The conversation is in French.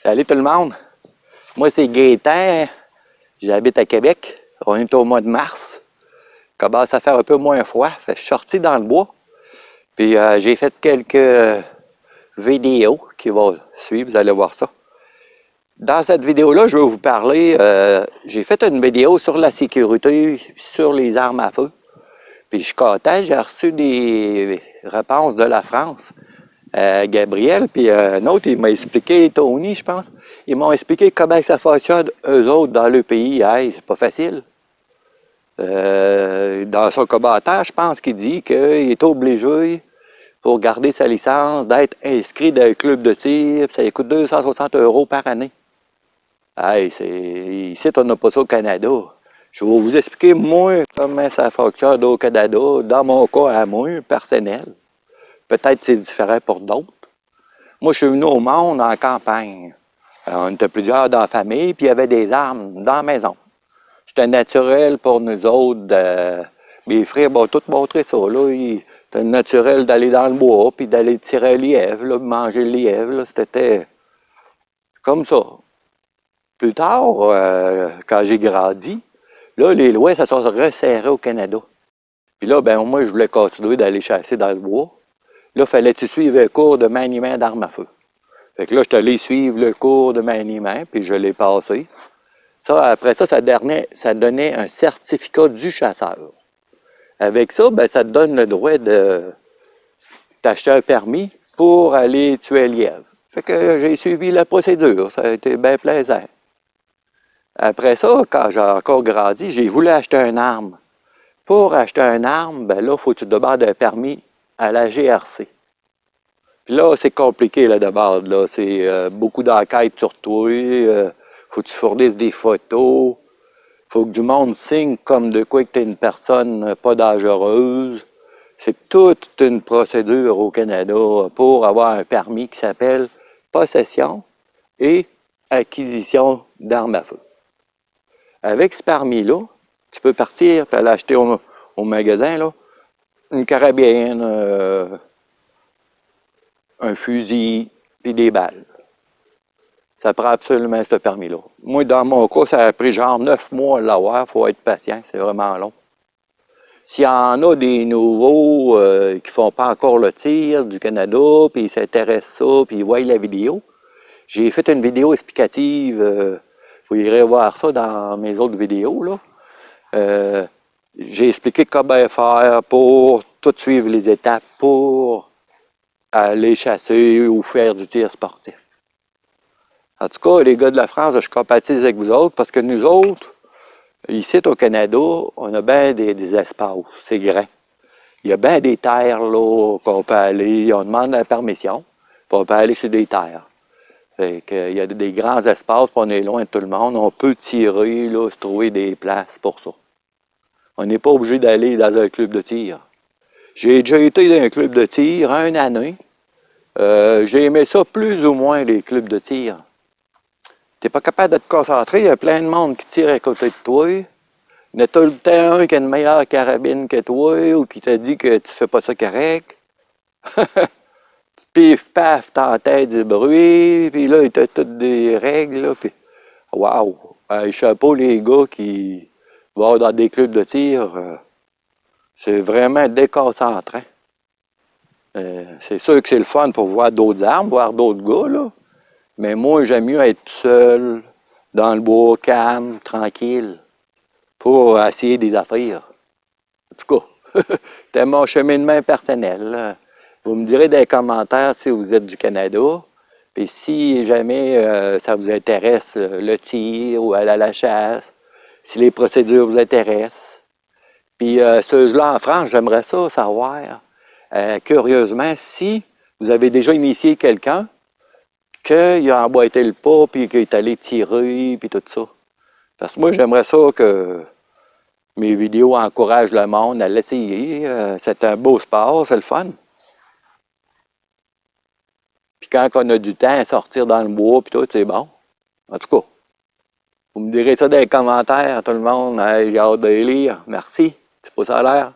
Salut tout le monde. Moi, c'est Gaétan. J'habite à Québec. On est au mois de mars. Il commence à faire un peu moins froid. Fait que je suis sorti dans le bois. Puis j'ai fait quelques vidéos qui vont suivre. Vous allez voir ça. Dans cette vidéo-là, je vais vous parler. J'ai fait une vidéo sur la sécurité, sur les armes à feu. Puis je suis content. J'ai reçu des réponses de la France. Gabriel, puis un autre, il m'a expliqué, Tony, je pense, ils m'ont expliqué comment ça fonctionne, eux autres, dans le pays. Hey, c'est pas facile. Dans son commentaire, je pense qu'il dit qu'il est obligé, pour garder sa licence, d'être inscrit dans un club de tir, ça lui coûte 260 € par année. Hey, ici, on n'a pas ça au Canada. Je vais vous expliquer, moi, comment ça fonctionne au Canada, dans mon cas à moi, personnel. Peut-être que c'est différent pour d'autres. Moi, je suis venu au monde en campagne. On était plusieurs dans la famille, puis il y avait des armes dans la maison. C'était naturel pour nous autres. Mes frères m'ont tout montré ça. C'était naturel d'aller dans le bois, puis d'aller tirer un lièvre, là, manger le lièvre. C'était comme ça. Plus tard, quand j'ai grandi, là, les lois se sont resserrées au Canada. Puis là, ben moi, je voulais continuer d'aller chasser dans le bois. Là, fallait-tu suivre un cours de maniement d'armes à feu. Fait que là, je suis allé suivre le cours de maniement, puis je l'ai passé. Après ça, ça donnait un certificat du chasseur. Avec ça, ben, ça te donne le droit de t'acheter un permis pour aller tuer un lièvre. Fait que j'ai suivi la procédure, ça a été bien plaisant. Après ça, quand j'ai encore grandi, j'ai voulu acheter une arme. Pour acheter une arme, ben là, il faut que tu demandes un permis à la GRC. Puis là, c'est compliqué là, de base. C'est beaucoup d'enquêtes sur toi. Faut que tu fournisses des photos. Faut que du monde signe comme de quoi que tu es une personne pas dangereuse. C'est toute une procédure au Canada pour avoir un permis qui s'appelle possession et acquisition d'armes à feu. Avec ce permis-là, tu peux partir et aller acheter au magasin là, une carabine, un fusil puis des balles. Ça prend absolument ce permis-là. Moi, dans mon cas, ça a pris genre 9 mois à l'avoir. Il faut être patient, c'est vraiment long. S'il y en a des nouveaux qui ne font pas encore le tir du Canada, puis ils s'intéressent à ça, puis ils voient la vidéo, j'ai fait une vidéo explicative. Vous irez voir ça dans mes autres vidéos, là. J'ai expliqué comment faire pour tout suivre les étapes pour aller chasser ou faire du tir sportif. En tout cas, les gars de la France, je compatis avec vous autres parce que nous autres, ici au Canada, on a bien des espaces, c'est grand. Il y a bien des terres là qu'on peut aller, on demande la permission, puis on peut aller sur des terres. Fait que, il y a des grands espaces, puis on est loin de tout le monde, on peut tirer, là, se trouver des places pour ça. On n'est pas obligé d'aller dans un club de tir. J'ai déjà été dans un club de tir une année. J'ai aimé ça plus ou moins, les clubs de tir. Tu n'es pas capable de te concentrer, il y a plein de monde qui tire à côté de toi. Il y en a tout le temps un qui a une meilleure carabine que toi ou qui te dit que tu fais pas ça correct. Pif, paf, t'entends du bruit, puis là, il t'a toutes des règles, là, puis waouh! Chapeau les gars qui vont dans des clubs de tir, c'est vraiment déconcentrant. C'est sûr que c'est le fun pour voir d'autres armes, voir d'autres gars, là. Mais moi, j'aime mieux être seul, dans le bois, calme, tranquille, pour essayer des affaires. En tout cas, c'est mon cheminement personnel, là. Vous me direz dans les commentaires si vous êtes du Canada, puis si jamais ça vous intéresse, le tir ou aller à la chasse, si les procédures vous intéressent. Puis ceux-là en France, j'aimerais ça savoir, curieusement, si vous avez déjà initié quelqu'un, qu'il a emboîté le pas, puis qu'il est allé tirer, puis tout ça. Parce que moi, j'aimerais ça que mes vidéos encouragent le monde à l'essayer. C'est un beau sport, c'est le fun. Puis quand on a du temps à sortir dans le bois, puis tout, c'est bon. En tout cas, vous me direz ça dans les commentaires, tout le monde. Hey, j'ai hâte de les lire. Merci. C'est pas ça à l'air.